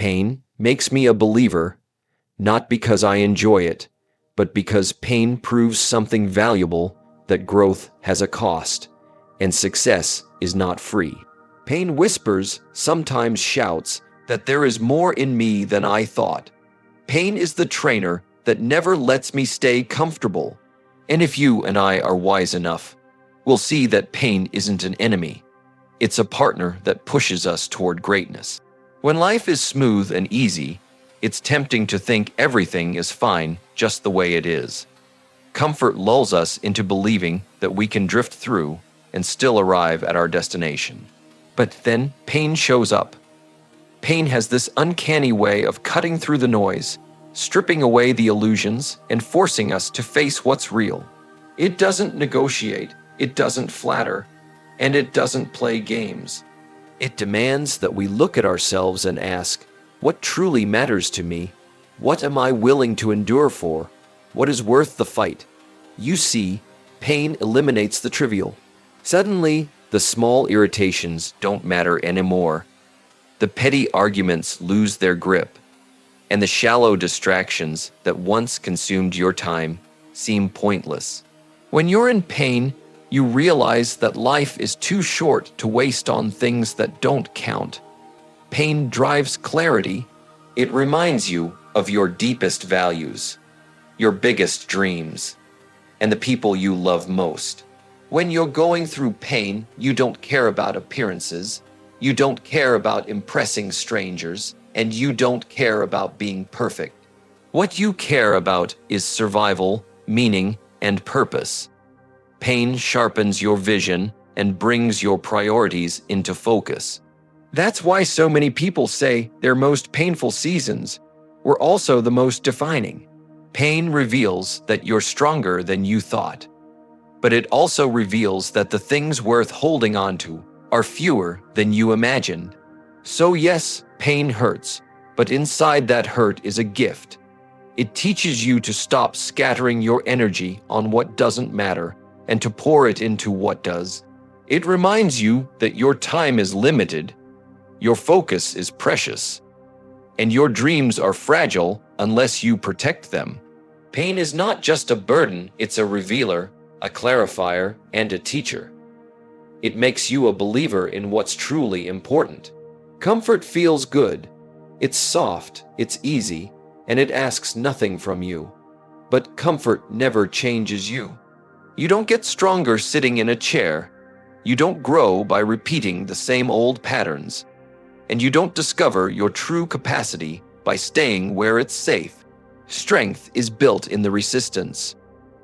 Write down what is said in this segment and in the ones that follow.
Pain makes me a believer, not because I enjoy it, but because pain proves something valuable, that growth has a cost, and success is not free. Pain whispers, sometimes shouts, that there is more in me than I thought. Pain is the trainer that never lets me stay comfortable. And if you and I are wise enough, we'll see that pain isn't an enemy. It's a partner that pushes us toward greatness. When life is smooth and easy, it's tempting to think everything is fine just the way it is. Comfort lulls us into believing that we can drift through and still arrive at our destination. But then pain shows up. Pain has this uncanny way of cutting through the noise, stripping away the illusions, and forcing us to face what's real. It doesn't negotiate, it doesn't flatter, and it doesn't play games. It demands that we look at ourselves and ask, what truly matters to me? What am I willing to endure for? What is worth the fight? You see, pain eliminates the trivial. Suddenly, the small irritations don't matter anymore. The petty arguments lose their grip, and the shallow distractions that once consumed your time seem pointless. When you're in pain, you realize that life is too short to waste on things that don't count. Pain drives clarity. It reminds you of your deepest values, your biggest dreams, and the people you love most. When you're going through pain, you don't care about appearances, you don't care about impressing strangers, and you don't care about being perfect. What you care about is survival, meaning, and purpose. Pain sharpens your vision and brings your priorities into focus. That's why so many people say their most painful seasons were also the most defining. Pain reveals that you're stronger than you thought, but it also reveals that the things worth holding on to are fewer than you imagined. So yes, pain hurts, but inside that hurt is a gift. It teaches you to stop scattering your energy on what doesn't matter and to pour it into what does. It reminds you that your time is limited, your focus is precious, and your dreams are fragile unless you protect them. Pain is not just a burden, it's a revealer, a clarifier, and a teacher. It makes you a believer in what's truly important. Comfort feels good. It's soft, it's easy, and it asks nothing from you. But comfort never changes you. You don't get stronger sitting in a chair. You don't grow by repeating the same old patterns. And you don't discover your true capacity by staying where it's safe. Strength is built in the resistance.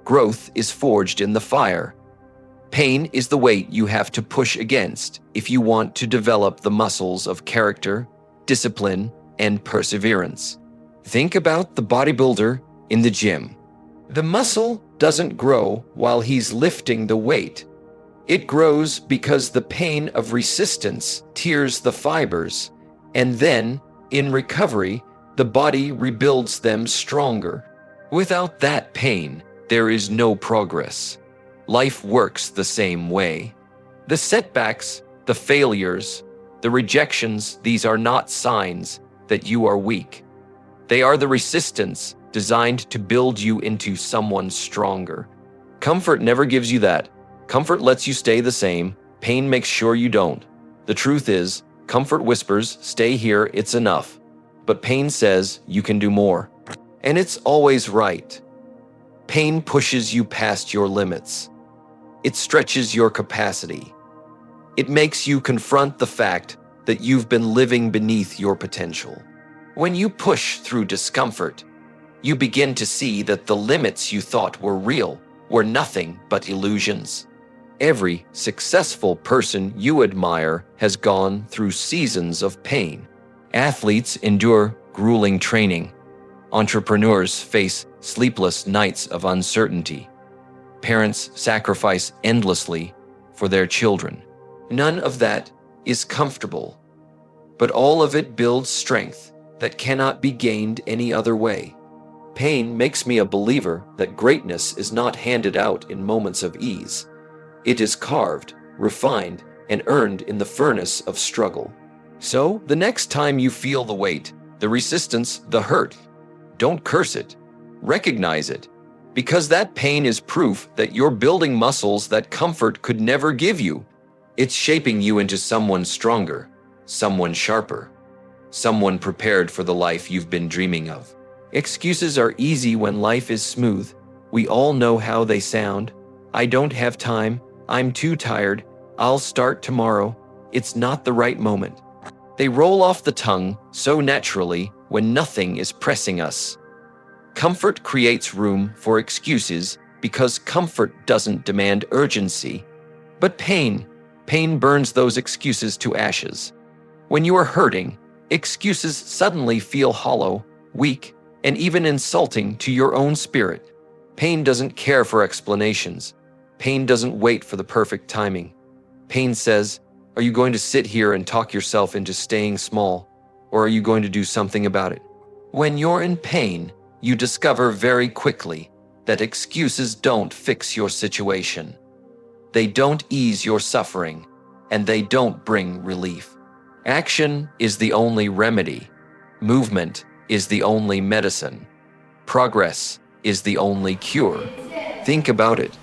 Growth is forged in the fire. Pain is the weight you have to push against if you want to develop the muscles of character, discipline, and perseverance. Think about the bodybuilder in the gym. The muscle doesn't grow while he's lifting the weight. It grows because the pain of resistance tears the fibers, and then, in recovery, the body rebuilds them stronger. Without that pain, there is no progress. Life works the same way. The setbacks, the failures, the rejections, these are not signs that you are weak. They are the resistance designed to build you into someone stronger. Comfort never gives you that. Comfort lets you stay the same. Pain makes sure you don't. The truth is, comfort whispers, stay here, it's enough. But pain says, you can do more. And it's always right. Pain pushes you past your limits. It stretches your capacity. It makes you confront the fact that you've been living beneath your potential. When you push through discomfort, you begin to see that the limits you thought were real were nothing but illusions. Every successful person you admire has gone through seasons of pain. Athletes endure grueling training. Entrepreneurs face sleepless nights of uncertainty. Parents sacrifice endlessly for their children. None of that is comfortable, but all of it builds strength that cannot be gained any other way. Pain makes me a believer that greatness is not handed out in moments of ease. It is carved, refined, and earned in the furnace of struggle. So, the next time you feel the weight, the resistance, the hurt. Don't curse it. Recognize it. Because that pain is proof that you're building muscles that comfort could never give you. It's shaping you into someone stronger, someone sharper, someone prepared for the life you've been dreaming of. Excuses are easy when life is smooth. We all know how they sound. I don't have time. I'm too tired. I'll start tomorrow. It's not the right moment. They roll off the tongue so naturally when nothing is pressing us. Comfort creates room for excuses because comfort doesn't demand urgency. But pain burns those excuses to ashes. When you are hurting, excuses suddenly feel hollow, weak, and even insulting to your own spirit. Pain doesn't care for explanations. Pain doesn't wait for the perfect timing. Pain says, are you going to sit here and talk yourself into staying small, or are you going to do something about it? When you're in pain, you discover very quickly that excuses don't fix your situation. They don't ease your suffering, and they don't bring relief. Action is the only remedy. Movement is the only medicine. Progress is the only cure. Think about it.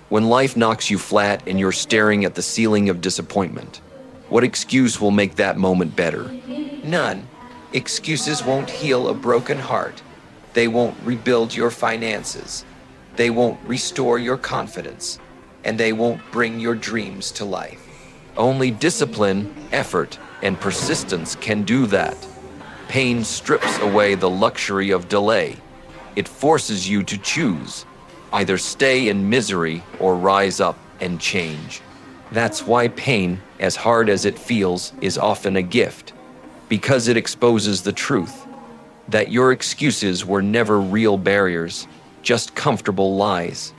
When life knocks you flat and you're staring at the ceiling of disappointment, what excuse will make that moment better? None. Excuses won't heal a broken heart. They won't rebuild your finances. They won't restore your confidence. And they won't bring your dreams to life. Only discipline, effort, and persistence can do that. Pain strips away the luxury of delay. It forces you to choose. Either stay in misery or rise up and change. That's why pain, as hard as it feels, is often a gift. Because it exposes the truth. That your excuses were never real barriers, just comfortable lies.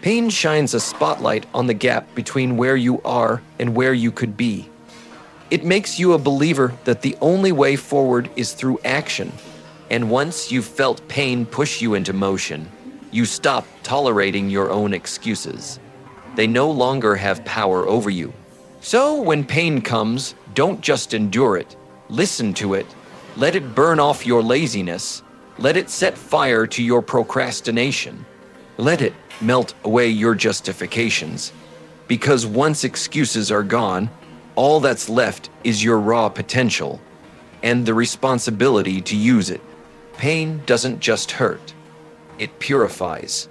Pain shines a spotlight on the gap between where you are and where you could be. It makes you a believer that the only way forward is through action. And once you've felt pain push you into motion, you stop tolerating your own excuses. They no longer have power over you. So when pain comes, don't just endure it. Listen to it. Let it burn off your laziness. Let it set fire to your procrastination. Let it melt away your justifications. Because once excuses are gone, all that's left is your raw potential and the responsibility to use it. Pain doesn't just hurt. It purifies.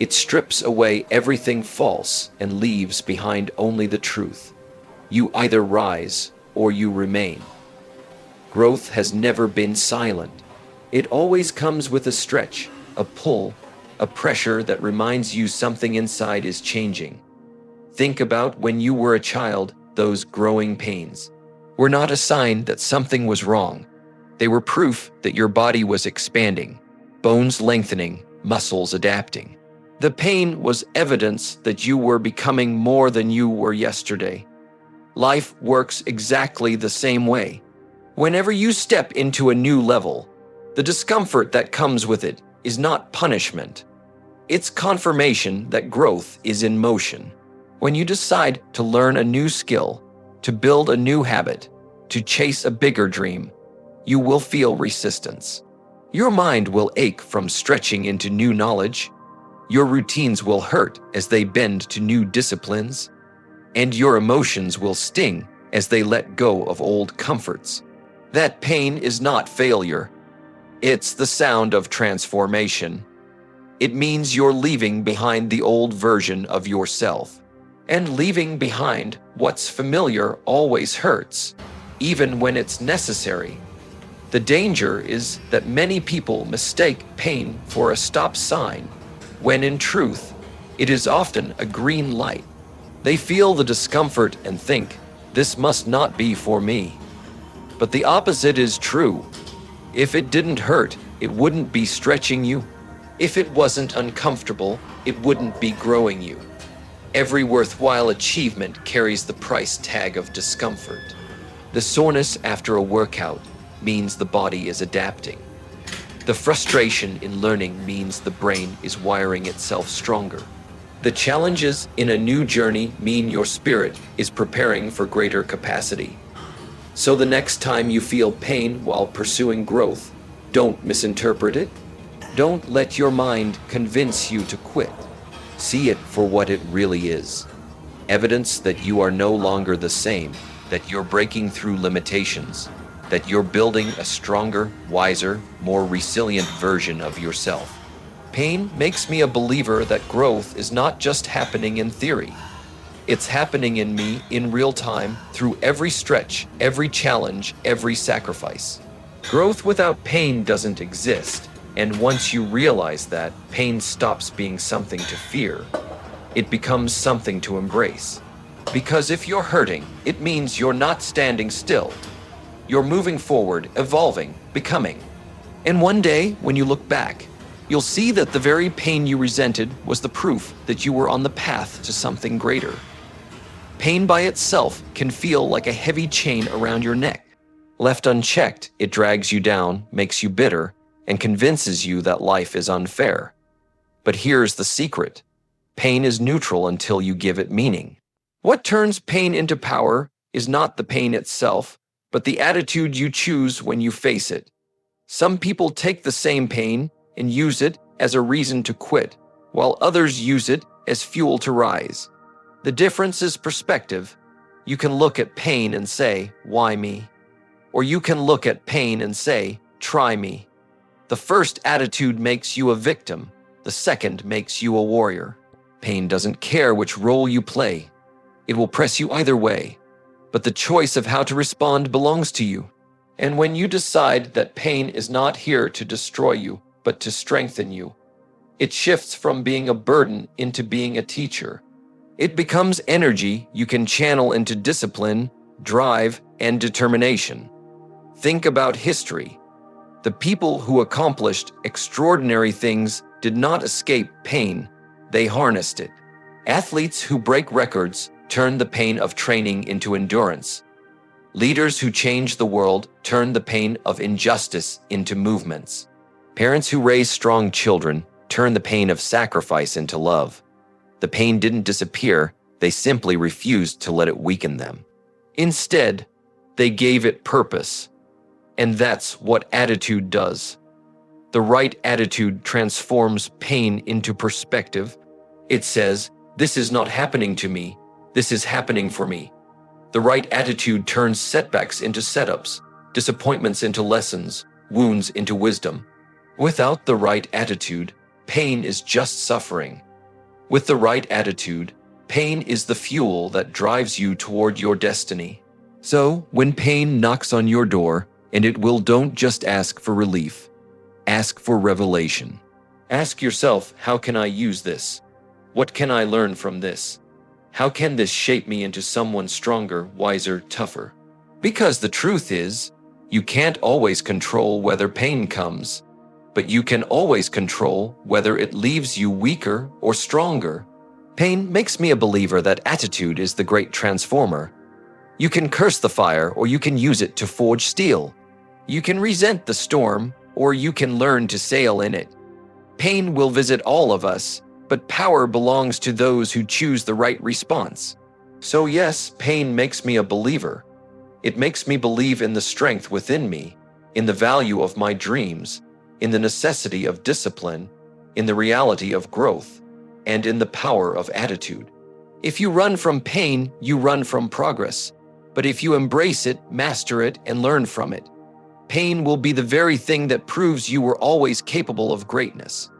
It strips away everything false and leaves behind only the truth. You either rise or you remain. Growth has never been silent. It always comes with a stretch, a pull, a pressure that reminds you something inside is changing. Think about when you were a child, those growing pains were not a sign that something was wrong. They were proof that your body was expanding, bones lengthening, muscles adapting. The pain was evidence that you were becoming more than you were yesterday. Life works exactly the same way. Whenever you step into a new level, the discomfort that comes with it is not punishment. It's confirmation that growth is in motion. When you decide to learn a new skill, to build a new habit, to chase a bigger dream, you will feel resistance. Your mind will ache from stretching into new knowledge. Your routines will hurt as they bend to new disciplines. And your emotions will sting as they let go of old comforts. That pain is not failure. It's the sound of transformation. It means you're leaving behind the old version of yourself. And leaving behind what's familiar always hurts, even when it's necessary. The danger is that many people mistake pain for a stop sign, when in truth, it is often a green light. They feel the discomfort and think, this must not be for me. But the opposite is true. If it didn't hurt, it wouldn't be stretching you. If it wasn't uncomfortable, it wouldn't be growing you. Every worthwhile achievement carries the price tag of discomfort. The soreness after a workout means the body is adapting. The frustration in learning means the brain is wiring itself stronger. The challenges in a new journey mean your spirit is preparing for greater capacity. So the next time you feel pain while pursuing growth, don't misinterpret it. Don't let your mind convince you to quit. See it for what it really is. Evidence that you are no longer the same, that you're breaking through limitations, that you're building a stronger, wiser, more resilient version of yourself. Pain makes me a believer that growth is not just happening in theory. It's happening in me in real time through every stretch, every challenge, every sacrifice. Growth without pain doesn't exist, and once you realize that, pain stops being something to fear. It becomes something to embrace. Because if you're hurting, it means you're not standing still. You're moving forward, evolving, becoming. And one day, when you look back, you'll see that the very pain you resented was the proof that you were on the path to something greater. Pain by itself can feel like a heavy chain around your neck. Left unchecked, it drags you down, makes you bitter, and convinces you that life is unfair. But here's the secret. Pain is neutral until you give it meaning. What turns pain into power is not the pain itself, but the attitude you choose when you face it. Some people take the same pain and use it as a reason to quit, while others use it as fuel to rise. The difference is perspective. You can look at pain and say, "Why me?" Or you can look at pain and say, "Try me." The first attitude makes you a victim. The second makes you a warrior. Pain doesn't care which role you play. It will press you either way. But the choice of how to respond belongs to you. And when you decide that pain is not here to destroy you, but to strengthen you, it shifts from being a burden into being a teacher. It becomes energy you can channel into discipline, drive, and determination. Think about history. The people who accomplished extraordinary things did not escape pain, they harnessed it. Athletes who break records turn the pain of training into endurance. Leaders who change the world turn the pain of injustice into movements. Parents who raise strong children turn the pain of sacrifice into love. The pain didn't disappear, they simply refused to let it weaken them. Instead, they gave it purpose. And that's what attitude does. The right attitude transforms pain into perspective. It says, "This is not happening to me. This is happening for me." The right attitude turns setbacks into setups, disappointments into lessons, wounds into wisdom. Without the right attitude, pain is just suffering. With the right attitude, pain is the fuel that drives you toward your destiny. So, when pain knocks on your door, and it will, don't just ask for relief. Ask for revelation. Ask yourself, how can I use this? What can I learn from this? How can this shape me into someone stronger, wiser, tougher? Because the truth is, you can't always control whether pain comes, but you can always control whether it leaves you weaker or stronger. Pain makes me a believer that attitude is the great transformer. You can curse the fire, or you can use it to forge steel. You can resent the storm, or you can learn to sail in it. Pain will visit all of us, but power belongs to those who choose the right response. So yes, pain makes me a believer. It makes me believe in the strength within me, in the value of my dreams, in the necessity of discipline, in the reality of growth, and in the power of attitude. If you run from pain, you run from progress. But if you embrace it, master it, and learn from it, pain will be the very thing that proves you were always capable of greatness.